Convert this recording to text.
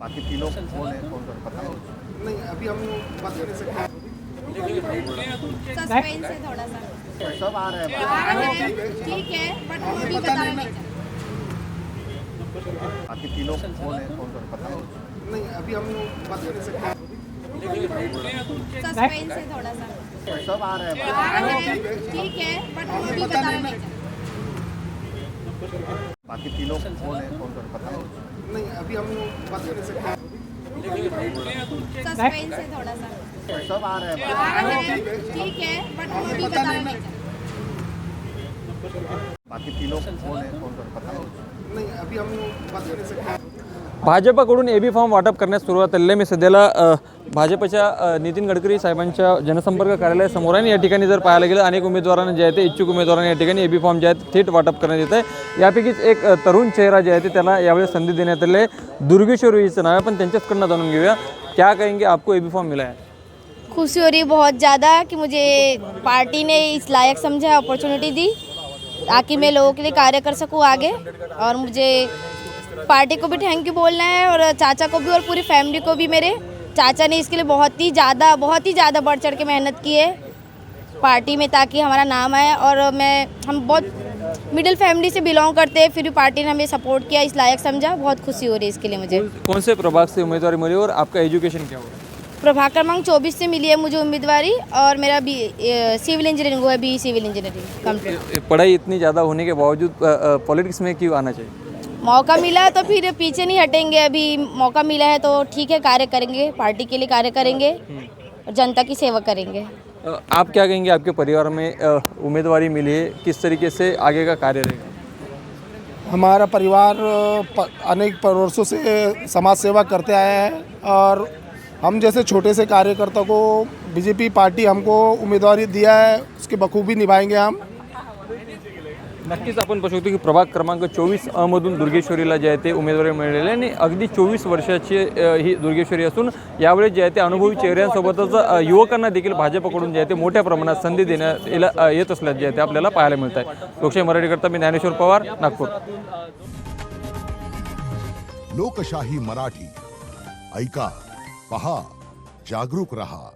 बाकी तीनों कौन है, कौन कौन पता नहीं। अभी हम बात कर सकते हैं। सस्पेंस है थोड़ा सा। सब आ रहे हैं ठीक है बट वो अभी बताना नहीं चाहते। बाकी तीनों कौन है, कौन कौन पता नहीं। अभी हम बात कर सकते हैं। सस्पेंस है थोड़ा सा। सब आ रहे हैं ठीक है बट वो अभी बताना नहीं चाहते। बाकी तीनों कौन है, कौन कौन पता नहीं। अभी हम बात कर सकते हैं। सस्पेंस है थोड़ा सा। सब आ रहे हैं ठीक है बट वो अभी बताना नहीं चाहते। बाकी तीनों कौन है, कौन कौन पता नहीं। अभी हम बात कर सकते हैं। भाजपकडून एबी फॉर्म वाटप करण्यास सुरुवात झालेली आहे। मी सध्याला भाजपच्या नितीन गडकरी साहेबांच्या जनसंपर्क कार्यालयासमोर आहे। या ठिकाणी जर पाहायला गेलं अनेक उमेदवारांना जे आहे ते इच्छुक उमेदवारांना या ठिकाणी एबी फॉर्म जे आहेत थेट वाटप करण्यात येत आहे। यापैकीच एक तरुण चेहरा जे आहे ते त्याला यावेळी संधी देण्यात आली आहे। दुर्गेश्वर हिचं नाव आहे, पण त्यांच्याचकडनं जाणून घेऊया क्या कहेंगे आपको एबी फॉर्म मिला है। खुशी हो रही है बहुत ज़्यादा कि मुझे पार्टी ने इस लायक समझा, अपॉर्चुनिटी दी ताकि मैं लोगों के लिए कार्य कर सकूं आगे। और मुझे पार्टी को भी थैंक यू बोलना है और चाचा को भी और पूरी फैमिली को भी। मेरे चाचा ने इसके लिए बहुत ही ज़्यादा बढ़ चढ़ के मेहनत की है पार्टी में ताकि हमारा नाम आए। और हम बहुत मिडिल फैमिली से बिलोंग करते हैं, फिर भी पार्टी ने हमें सपोर्ट किया, इस लायक समझा। बहुत खुशी हो रही है इसके लिए मुझे। कौन से प्रभाग से उम्मीदवारी मिली और आपका एजुकेशन क्या हुआ। प्रभाग क्रमांक 24 से मिली है मुझे उम्मीदवारी और मेरा बी सिविल इंजीनियरिंग हुआ है, बी सिविल इंजीनियरिंग कंप्लीट। पढ़ाई इतनी ज़्यादा होने के बावजूद पॉलिटिक्स में क्यों आना चाहिए। मौका मिला तो फिर पीछे नहीं हटेंगे। अभी मौका मिला है तो ठीक है, कार्य करेंगे, पार्टी के लिए कार्य करेंगे और जनता की सेवा करेंगे। आप क्या कहेंगे, आपके परिवार में उम्मीदवारी मिली है, किस तरीके से आगे का कार्य रहेगा। हमारा परिवार अनेक वर्षों से समाज सेवा करते आया है और हम जैसे छोटे से कार्यकर्ता को बीजेपी पार्टी हमको उम्मीदवारी दिया है, उसकी बखूबी निभाएंगे हम। नक्कीच आपण पाहू शकतो की प्रभाग क्रमांक 24 मधून दुर्गेश्वरीला जे आहे ते उमेदवारी मिळालेली आहे आणि अगदी 24 वर्षाची ही दुर्गेश्वरी असून यावेळी जे आहे ते अनुभवी चेहऱ्यांसोबतच युवकांना देखील भाजपकडून जे आहे ते मोठ्या प्रमाणात संधी देण्यात येत असल्याचे जे आहे ते आपल्याला पाहायला मिळत आहे। लोकशाही मराठीकरता मी ज्ञानेश्वर पवार, नागपूर। लोकशाही मराठी ऐका, पहा, जागरूक रहा।